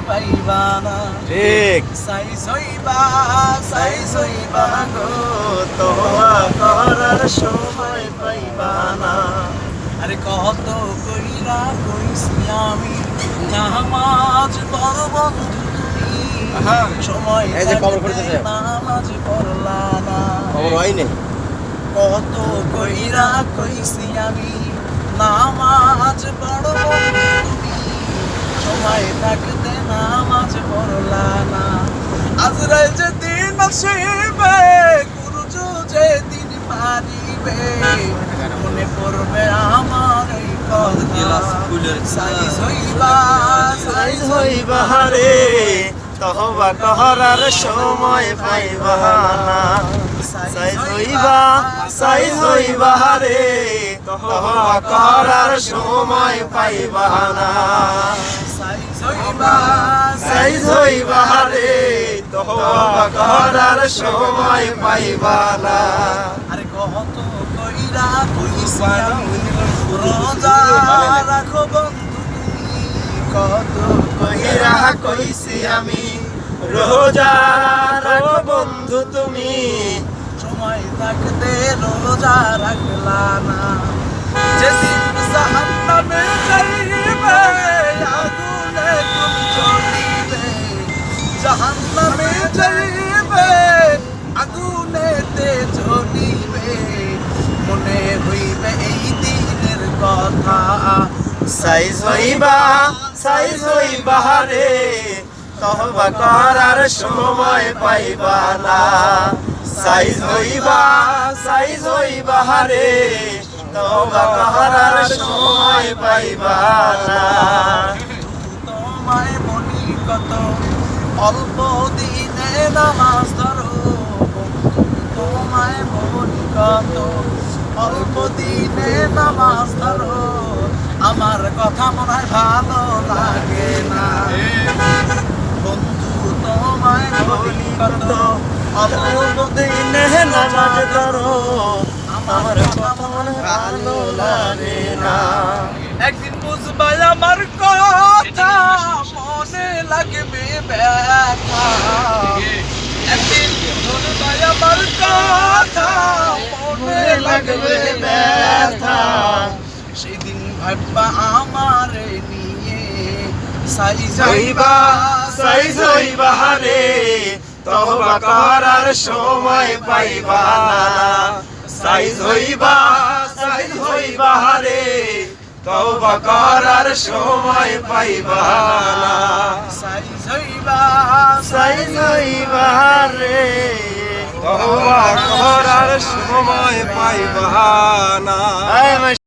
পাইবা না। ঠিক সাইজ হইবা গো তওবা করার সময় পাইবা না। আরে কত কইরা কইছি আমি নামাজ পড়ব বন্ধু তুমি সময় এই যে কবর করতেছে নামাজ পড়লা না। খবর হয়নি কত কইরা কইছি আমি নামাজ পড়ব বন্ধু তুমি সময় থাকতে নামাজ পড়লা না। আজরাইল যে দিন আসিবে কুরুজ যে দিন মারিবে মনে পড়বে আমার এই কথা। সাইজ হইবা রে তওবা করার সময় পাইবা না। সাইজ হইবা রে তওবা করার সময় পাইবা না। সাইজ হইবা রে তওবা করার সময় পাইবা না। আরে কত কইরা কইছি আমি রোজা রাখো বন্ধু তুমি কত কইরা কইছি আমি রোজা রাখো বন্ধু তুমি সময় থাকতে রোজা রাখলা না। যেদিন জাহান্নামে যাইবে আগুনে তুমি জ্বলিবে জাহান্নামে যাইবে আগুনেতে জ্বলিবে মনে হইবে এই দিনের কথা। সাইজ হইবা রে তওবা করার সময় পাইবা না। সাইজ হইবা রে তওবা করার সময় পাইবা না। তোমায় মনি কত অল্প দিনে নামাজ ধরো তোমায় মনি কত অল্প দিনে নামাজ ধরো আমার কথা মনে হয় ভালো লাগে না। বন্ধু তোমায় মনি কত অল্প দিনে নামাজ ধরো আমার কথা মনে ভালো লাগে না। একদিন বুঝবাই আমার কথা মনে লাগবে ব্যথা। একদিন বুঝবাই আমার কথা মনে লাগবে ব্যথা। সেদিন ভাববা আমারে নিয়ে সাইজ হইবা রে তওবা করার সময় পাইবা না। সাইজ হইবা রে তওবা করার সময় পাইবা না। সাইজ হইবা রে তওবা করার সময় পাইবা না।